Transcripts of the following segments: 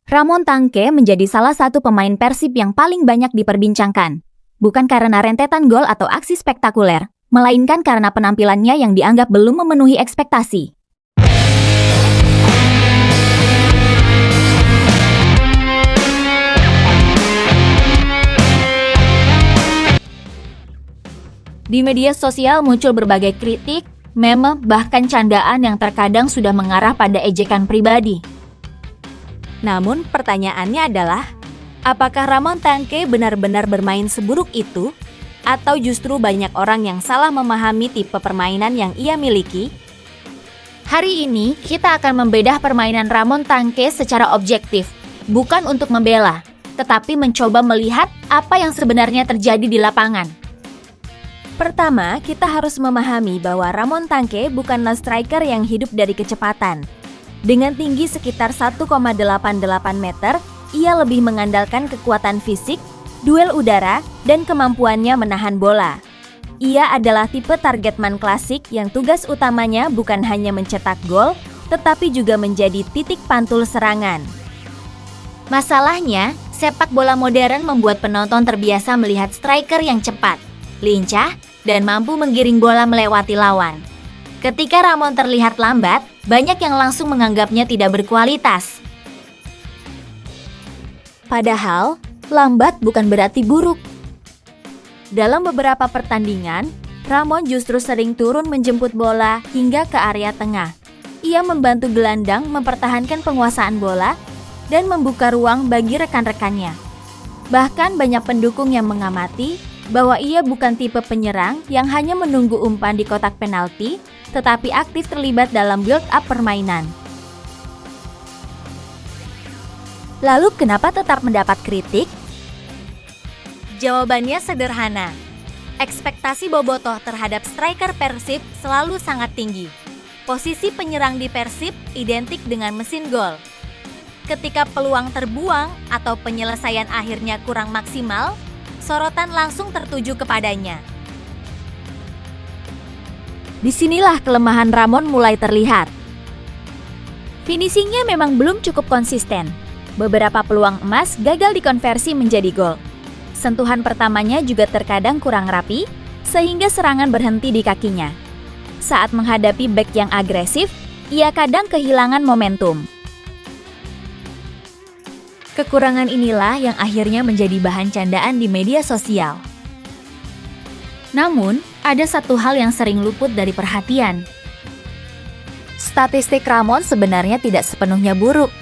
Ramon Tangke menjadi salah satu pemain Persib yang paling banyak diperbincangkan. Bukan karena rentetan gol atau aksi spektakuler, melainkan karena penampilannya yang dianggap belum memenuhi ekspektasi. Di media sosial muncul berbagai kritik, meme, bahkan candaan yang terkadang sudah mengarah pada ejekan pribadi. Namun pertanyaannya adalah, apakah Ramon Tangke benar-benar bermain seburuk itu? Atau justru banyak orang yang salah memahami tipe permainan yang ia miliki? Hari ini kita akan membedah permainan Ramon Tangke secara objektif, bukan untuk membela, tetapi mencoba melihat apa yang sebenarnya terjadi di lapangan. Pertama, kita harus memahami bahwa Ramon Tangke bukanlah striker yang hidup dari kecepatan. Dengan tinggi sekitar 1,88 meter, ia lebih mengandalkan kekuatan fisik, duel udara, dan kemampuannya menahan bola. Ia adalah tipe target man klasik yang tugas utamanya bukan hanya mencetak gol, tetapi juga menjadi titik pantul serangan. Masalahnya, sepak bola modern membuat penonton terbiasa melihat striker yang cepat, lincah, dan mampu menggiring bola melewati lawan. Ketika Ramon terlihat lambat, banyak yang langsung menganggapnya tidak berkualitas. Padahal, lambat bukan berarti buruk. Dalam beberapa pertandingan, Ramon justru sering turun menjemput bola hingga ke area tengah. Ia membantu gelandang mempertahankan penguasaan bola dan membuka ruang bagi rekan-rekannya. Bahkan banyak pendukung yang mengamati bahwa ia bukan tipe penyerang yang hanya menunggu umpan di kotak penalti, tetapi aktif terlibat dalam build-up permainan. Lalu kenapa tetap mendapat kritik? Jawabannya sederhana. Ekspektasi bobotoh terhadap striker Persib selalu sangat tinggi. Posisi penyerang di Persib identik dengan mesin gol. Ketika peluang terbuang atau penyelesaian akhirnya kurang maksimal, sorotan langsung tertuju kepadanya. Disinilah kelemahan Ramon mulai terlihat. Finishingnya memang belum cukup konsisten. Beberapa peluang emas gagal dikonversi menjadi gol. Sentuhan pertamanya juga terkadang kurang rapi, sehingga serangan berhenti di kakinya. Saat menghadapi bek yang agresif, ia kadang kehilangan momentum. Kekurangan inilah yang akhirnya menjadi bahan candaan di media sosial. Namun, ada satu hal yang sering luput dari perhatian. Statistik Ramon sebenarnya tidak sepenuhnya buruk.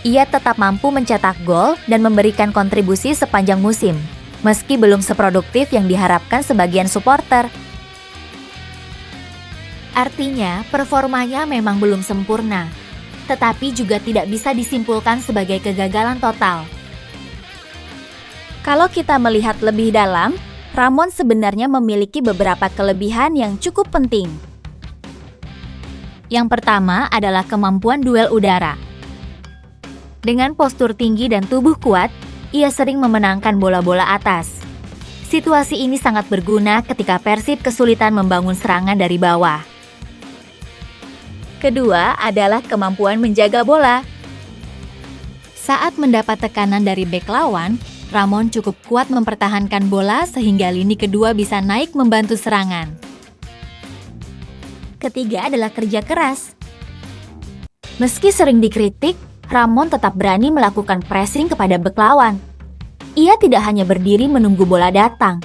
Ia tetap mampu mencetak gol dan memberikan kontribusi sepanjang musim, meski belum seproduktif yang diharapkan sebagian supporter. Artinya, performanya memang belum sempurna, tetapi juga tidak bisa disimpulkan sebagai kegagalan total. Kalau kita melihat lebih dalam, Ramon sebenarnya memiliki beberapa kelebihan yang cukup penting. Yang pertama adalah kemampuan duel udara. Dengan postur tinggi dan tubuh kuat, ia sering memenangkan bola-bola atas. Situasi ini sangat berguna ketika Persib kesulitan membangun serangan dari bawah. Kedua adalah kemampuan menjaga bola. Saat mendapat tekanan dari bek lawan, Ramon cukup kuat mempertahankan bola sehingga lini kedua bisa naik membantu serangan. Ketiga adalah kerja keras. Meski sering dikritik, Ramon tetap berani melakukan pressing kepada bek lawan. Ia tidak hanya berdiri menunggu bola datang.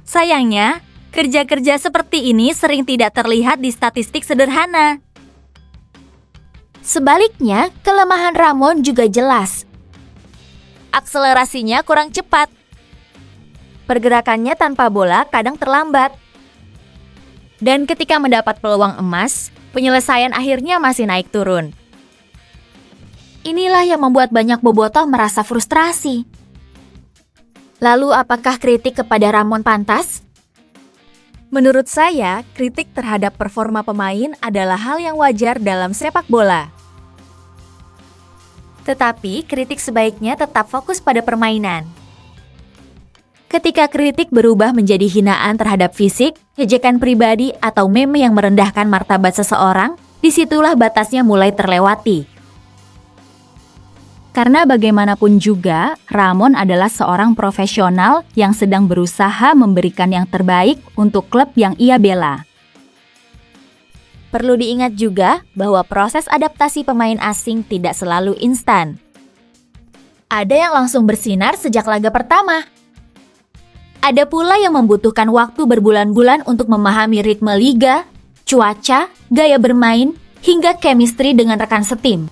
Sayangnya, kerja-kerja seperti ini sering tidak terlihat di statistik sederhana. Sebaliknya, kelemahan Ramon juga jelas. Akselerasinya kurang cepat. Pergerakannya tanpa bola kadang terlambat. Dan ketika mendapat peluang emas, penyelesaian akhirnya masih naik turun. Inilah yang membuat banyak bobotoh merasa frustrasi. Lalu apakah kritik kepada Ramon pantas? Menurut saya, kritik terhadap performa pemain adalah hal yang wajar dalam sepak bola. Tetapi, kritik sebaiknya tetap fokus pada permainan. Ketika kritik berubah menjadi hinaan terhadap fisik, ejekan pribadi, atau meme yang merendahkan martabat seseorang, disitulah batasnya mulai terlewati. Karena bagaimanapun juga, Ramon adalah seorang profesional yang sedang berusaha memberikan yang terbaik untuk klub yang ia bela. Perlu diingat juga bahwa proses adaptasi pemain asing tidak selalu instan. Ada yang langsung bersinar sejak laga pertama. Ada pula yang membutuhkan waktu berbulan-bulan untuk memahami ritme liga, cuaca, gaya bermain, hingga chemistry dengan rekan setim.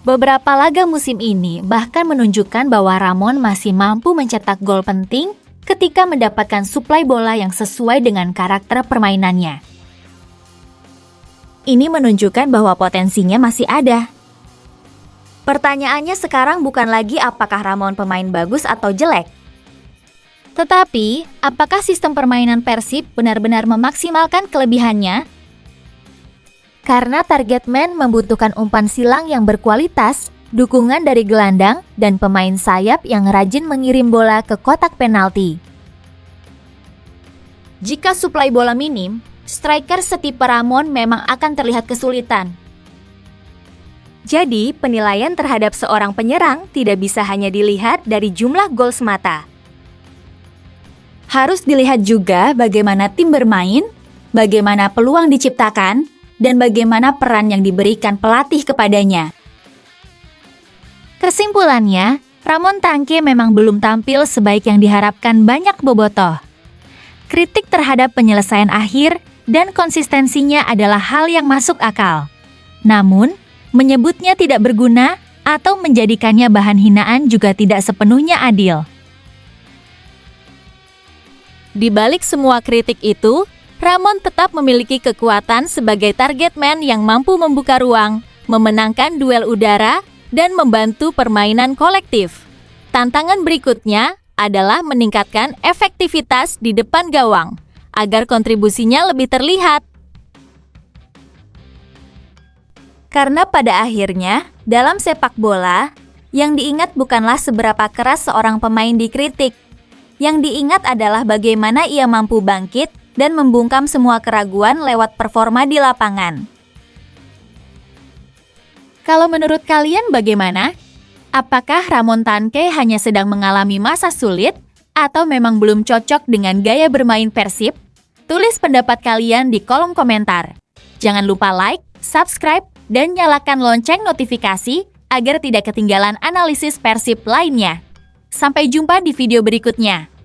Beberapa laga musim ini bahkan menunjukkan bahwa Ramon masih mampu mencetak gol penting ketika mendapatkan suplai bola yang sesuai dengan karakter permainannya. Ini menunjukkan bahwa potensinya masih ada. Pertanyaannya sekarang bukan lagi apakah Ramon pemain bagus atau jelek, tetapi apakah sistem permainan Persib benar-benar memaksimalkan kelebihannya? Karena target man membutuhkan umpan silang yang berkualitas, dukungan dari gelandang, dan pemain sayap yang rajin mengirim bola ke kotak penalti. Jika suplai bola minim, striker setipe Ramon memang akan terlihat kesulitan. Jadi, penilaian terhadap seorang penyerang tidak bisa hanya dilihat dari jumlah gol semata. Harus dilihat juga bagaimana tim bermain, bagaimana peluang diciptakan, dan bagaimana peran yang diberikan pelatih kepadanya. Kesimpulannya, Ramon Tangke memang belum tampil sebaik yang diharapkan banyak bobotoh. Kritik terhadap penyelesaian akhir dan konsistensinya adalah hal yang masuk akal. Namun, menyebutnya tidak berguna atau menjadikannya bahan hinaan juga tidak sepenuhnya adil. Di balik semua kritik itu, Ramon tetap memiliki kekuatan sebagai target man yang mampu membuka ruang, memenangkan duel udara, dan membantu permainan kolektif. Tantangan berikutnya adalah meningkatkan efektivitas di depan gawang, agar kontribusinya lebih terlihat. Karena pada akhirnya, dalam sepak bola, yang diingat bukanlah seberapa keras seorang pemain dikritik. Yang diingat adalah bagaimana ia mampu bangkit dan membungkam semua keraguan lewat performa di lapangan. Kalau menurut kalian bagaimana? Apakah Ramon Tangke hanya sedang mengalami masa sulit atau memang belum cocok dengan gaya bermain Persib? Tulis pendapat kalian di kolom komentar. Jangan lupa like, subscribe, dan nyalakan lonceng notifikasi agar tidak ketinggalan analisis Persib lainnya. Sampai jumpa di video berikutnya.